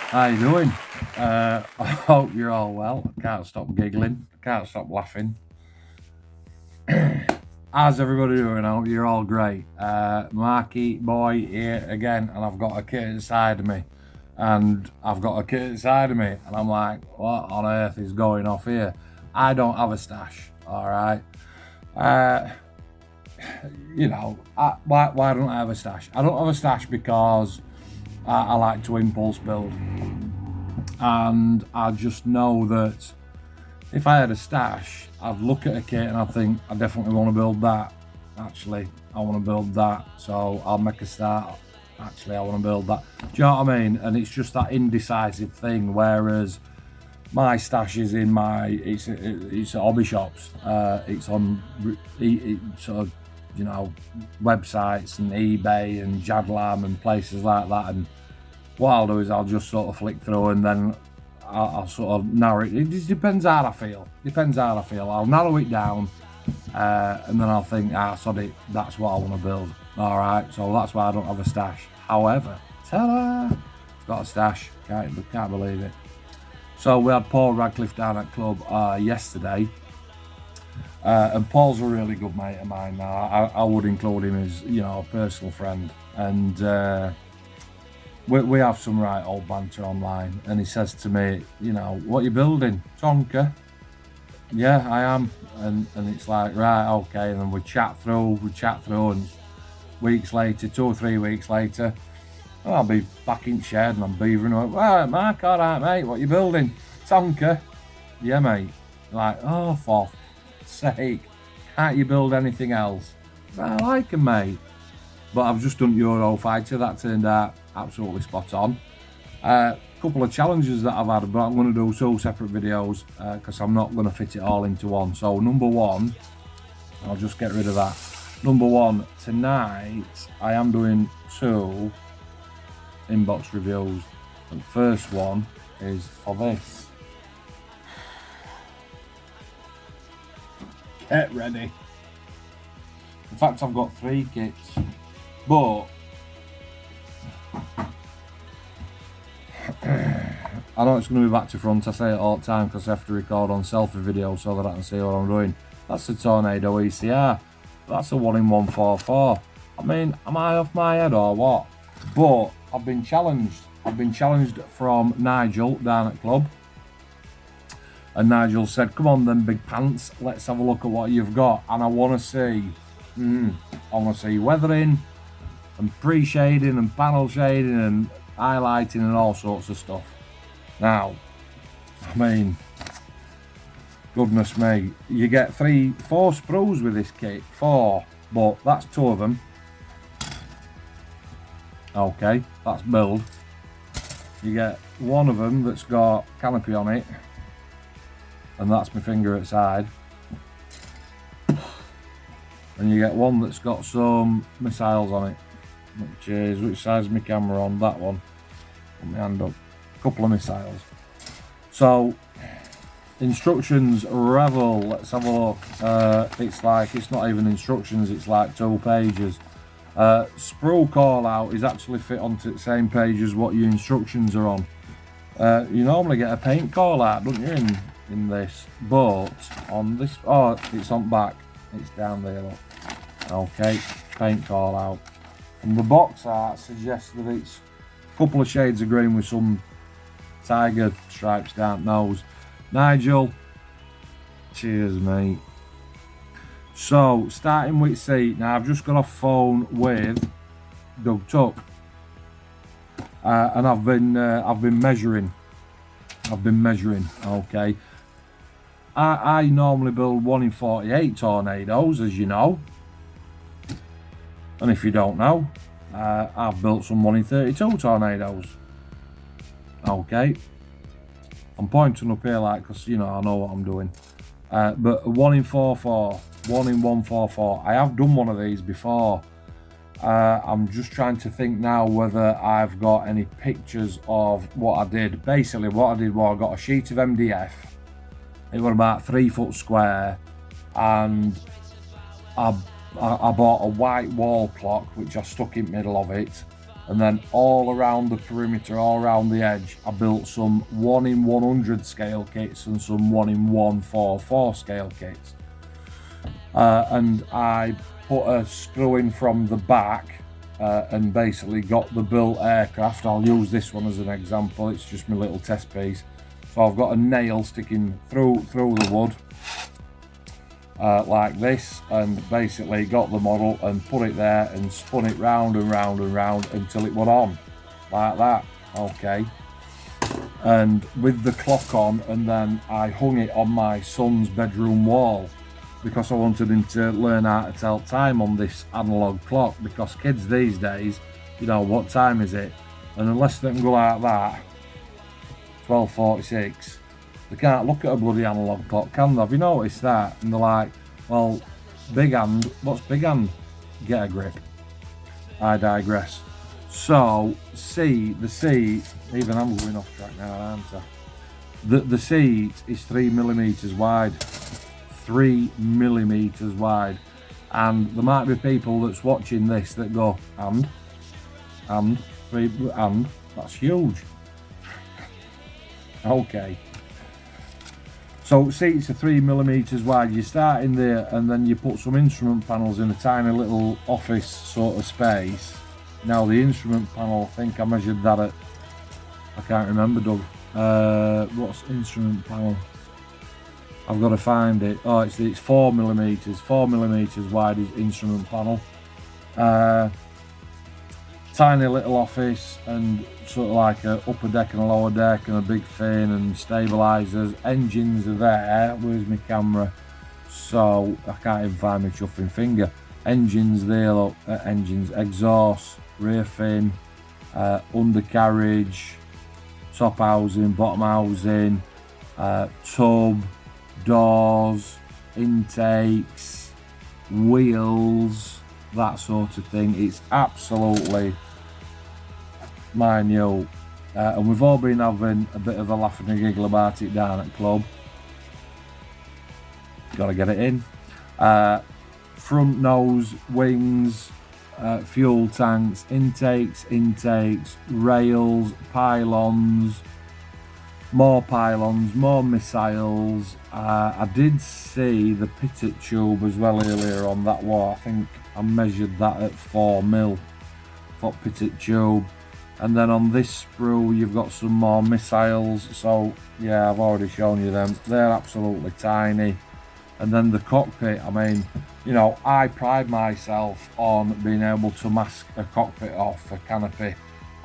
How you doing? I hope you're all well. I can't stop giggling. I can't stop laughing. How's everybody doing? I hope you're all great. Marky boy here again, and I've got a kid inside of me. And I'm like, what on earth is going off here? I don't have a stash, alright? Why don't I have a stash? I don't have a stash because I like to impulse build. And I just know that if I had a stash, I'd look at a kit and I'd think, I definitely want to build that. Actually, I want to build that. So I'll make a start. Actually, I want to build that. Do you know what I mean? And it's just that indecisive thing. Whereas my stash is in it's at hobby shops. It's on sort of, websites and eBay and Jadlam and places like that. And what I'll do is I'll just sort of flick through and then I'll sort of narrow it. It just depends how I feel. I'll narrow it down and then I'll think, sod it, that's what I want to build. All right, so that's why I don't have a stash. However, ta-da, got a stash. Can't believe it. So we had Paul Radcliffe down at club yesterday. And Paul's a really good mate of mine now. I would include him as, a personal friend. And we have some right old banter online, and he says to me, what are you building? Tonka? Yeah, I am. And it's like, right, okay. And then we chat through, and weeks later, 2 or 3 weeks later, I'll be back in shed and I'm beavering away. Well, Mark, all right, mate, what are you building? Tonka? Yeah, mate. Like, oh, for sake, can't you build anything else? I like him, mate. But I've just done Eurofighter, that turned out absolutely spot on. Couple of challenges that I've had, but I'm going to do 2 separate videos because I'm not going to fit it all into one. So number one, I'll just get rid of that. Number one, tonight I am doing 2 inbox reviews. And the first one is for this. Get ready. In fact, I've got 3 kits, but I know it's going to be back to front. I say it all the time because I have to record on selfie video so that I can see what I'm doing. That's the Tornado ECR. That's a 1-in-144. I mean, am I off my head or what? But I've been challenged. From Nigel down at club. And Nigel said, come on then, big pants, let's have a look at what you've got. And I want to see weathering and pre-shading and panel shading and highlighting and all sorts of stuff. Now, I mean, goodness me, you get 4 sprues with this kit, 4, but that's 2 of them. Okay, that's build. You get 1 of them that's got canopy on it, and that's my finger at side. And you get 1 that's got some missiles on it, which size is my camera on? That one. Put my hand up. A couple of missiles. So, instructions, Revell, let's have a look. It's not even instructions, it's like 2 pages. Sprue call out is actually fit onto the same page as what your instructions are on. You normally get a paint call out, don't you, in this? But on this, it's on back. It's down there, look. Okay, paint call out. And the box art suggests that it's a couple of shades of green with some tiger stripes down nose. Nigel, cheers, mate. So, starting with seat. Now, I've just got off phone with Doug Tuck, and I've been measuring. Okay. I normally build 1-in-48 tornadoes, as you know. And if you don't know, I've built some 1-in-32 tornadoes. Okay. I'm pointing up here like, because, I know what I'm doing. But 1-in-44, 1-in-144. I have done one of these before. I'm just trying to think now whether I've got any pictures of what I did. Basically, what I did was I got a sheet of MDF. It was about 3 foot square, and I bought a white wall clock which I stuck in the middle of it, and then all around the perimeter, all around the edge, I built some 1 in 100 scale kits and some 1 in 144 scale kits. And I put a screw in from the back and basically got the built aircraft. I'll use this one as an example, it's just my little test piece. So I've got a nail sticking through the wood like this, and basically got the model and put it there and spun it round and round and round until it went on like that. Okay, and with the clock on, and then I hung it on my son's bedroom wall because I wanted him to learn how to tell time on this analog clock, because kids these days, you know, what time is it? And unless they can go like that, 12:46, they can't look at a bloody analog clock, can they? Have you noticed that? And they're like, well, big hand, what's big hand? Get a grip. I digress. So, the seat, even I'm going off track now, aren't I? The seat is 3mm wide. 3mm wide. And there might be people that's watching this that go, and, that's huge. Okay. So seats are 3mm wide. You start in there and then you put some instrument panels in a tiny little office sort of space. Now the instrument panel, I think I measured that at, I can't remember, Doug. What's instrument panel? I've got to find it. Oh, it's 4mm. 4mm wide is instrument panel. Tiny little office, and sort of like a upper deck and a lower deck and a big fin and stabilizers. Engines are there. Where's my camera? So I can't even find my chuffing finger. Engines there, look, engines, exhaust, rear fin, undercarriage, top housing, bottom housing, tub, doors, intakes, wheels, that sort of thing. It's absolutely minute, and we've all been having a bit of a laugh and a giggle about it down at club. Gotta get it in. Front nose, wings, fuel tanks, intakes, rails, pylons, more missiles. I did see the pitot tube as well earlier on that wall. I think I measured that at 4mm for pitot tube. And then on this sprue you've got some more missiles. So yeah, I've already shown you them. They're absolutely tiny. And then the cockpit, I mean, you know, I pride myself on being able to mask a cockpit off a canopy.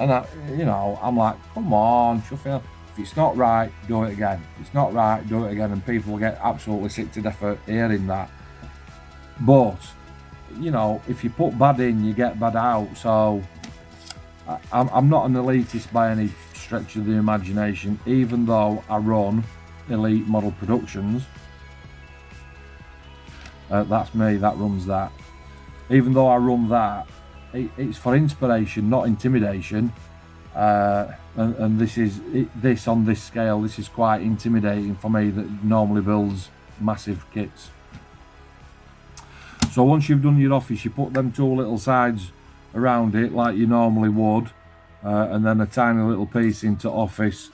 And you know, I'm like, come on, Sheffield. If it's not right, do it again. If it's not right, do it again. And people get absolutely sick to death of hearing that. But, you know, if you put bad in, you get bad out. So, I'm not an elitist by any stretch of the imagination, even though I run Elite Model Productions. That's me, that runs that. Even though I run that, it's for inspiration, not intimidation. And this on this scale, this is quite intimidating for me that normally builds massive kits. So once you've done your office, you put them two little sides around it like you normally would, and then a tiny little piece into office.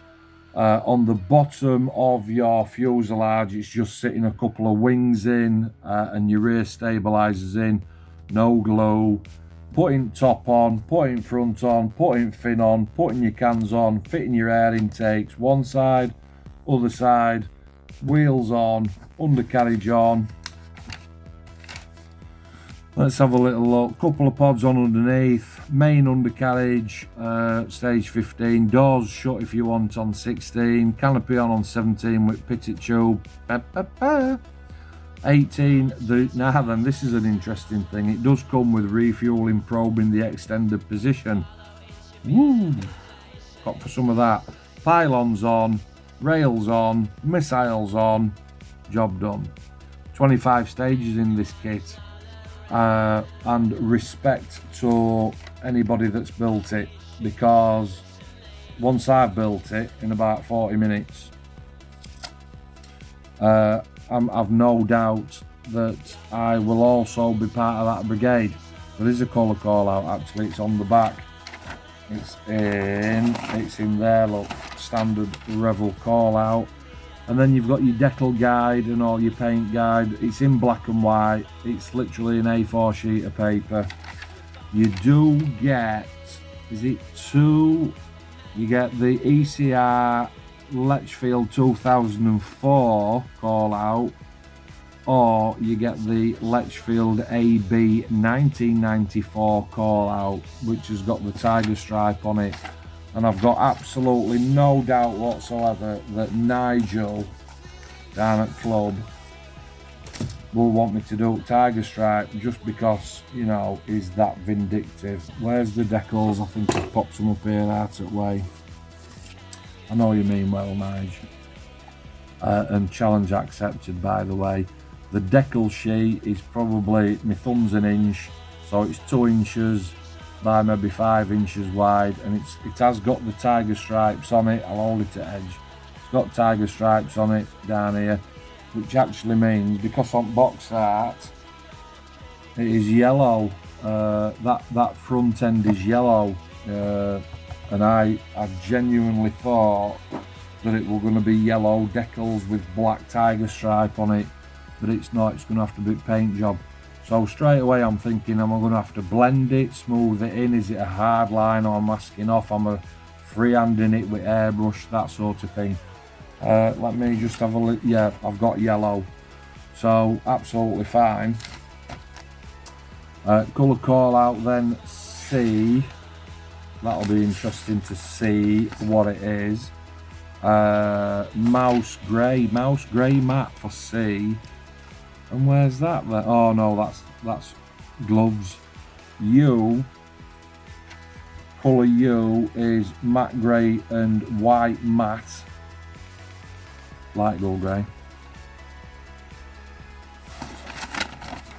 On the bottom of your fuselage, it's just sitting a couple of wings in, and your rear stabilizers in, no glue. Putting top on, putting front on, putting fin on, putting your cans on, fitting your air intakes, one side, other side, wheels on, undercarriage on. Let's have a little look. Couple of pods on underneath, main undercarriage, stage 15, doors shut if you want on 16, canopy on 17 with pitot tube. 18, now then, this is an interesting thing. It does come with refueling probe in the extended position. Woo! Got for some of that. Pylons on, rails on, missiles on, job done. 25 stages in this kit. And respect to anybody that's built it, because once I've built it in about 40 minutes, I've no doubt that I will also be part of that brigade. There is a colour call out, actually, it's on the back. It's in there, look, standard Revell call out. And then you've got your decal guide and all your paint guide. It's in black and white. It's literally an A4 sheet of paper. You do get, is it 2? You get the ECR Letchfield 2004 call out, or you get the Letchfield AB 1994 call out, which has got the tiger stripe on it. And I've got absolutely no doubt whatsoever that Nigel down at club will want me to do tiger stripe, just because, you know, he's that vindictive. Where's the decals? I think I've popped them up here out of way. I know you mean well, Nigel. And challenge accepted, by the way. The decal sheet is probably, my thumb's an inch, so it's 2 inches by maybe 5 inches wide, and it has got the tiger stripes on it. I'll hold it at edge. It's got tiger stripes on it down here, which actually means, because on box art it is yellow, that front end is yellow, and I genuinely thought that it were going to be yellow decals with black tiger stripe on it, but it's not. It's going to have to be a paint job. So straight away I'm thinking, am I going to have to blend it, smooth it in? Is it a hard line, or masking off? Am I freehanding it with airbrush, that sort of thing? Let me just have a look. Yeah, I've got yellow, so absolutely fine. Colour call out then, C. That'll be interesting to see what it is. Mouse grey matte for C. And where's that then? Oh no, that's gloves. U, colour U is matte grey and white matte. Light gold grey.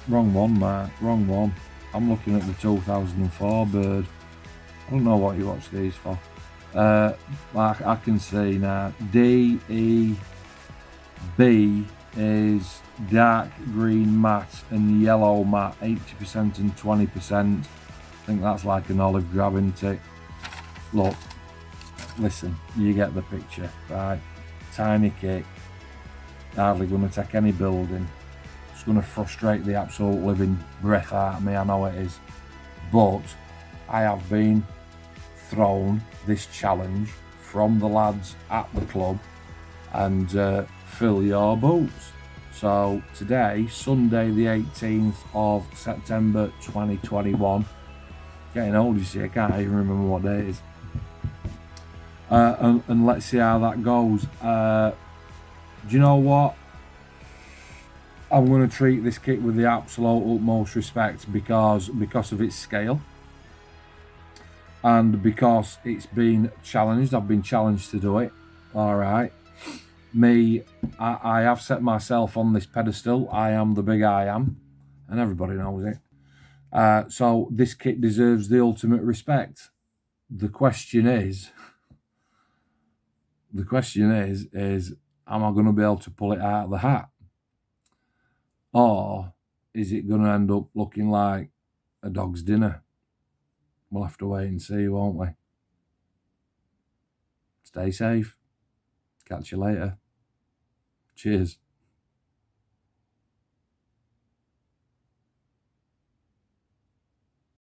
Wrong one, Mark, wrong one. I'm looking at the 2004 bird. I don't know what you watch these for. I can see now. D, E, B is dark green matte and yellow matte, 80% and 20%. I think that's like an olive drab, isn't it? Look, listen, you get the picture, right? Tiny kit, hardly going to take any building. It's going to frustrate the absolute living breath out of me, I know it is. But I have been thrown this challenge from the lads at the club, and fill your boots. So today, Sunday the 18th of September 2021, getting old, you see, I can't even remember what day it is. And let's see how that goes. Do you know what? I'm going to treat this kit with the absolute utmost respect, because of its scale, and because it's been challenged. I've been challenged to do it. All right. I have set myself on this pedestal. I am the big I am, and everybody knows it. So this kit deserves the ultimate respect. The question is, am I going to be able to pull it out of the hat? Or is it going to end up looking like a dog's dinner? We'll have to wait and see, won't we? Stay safe. Catch you later. Cheers.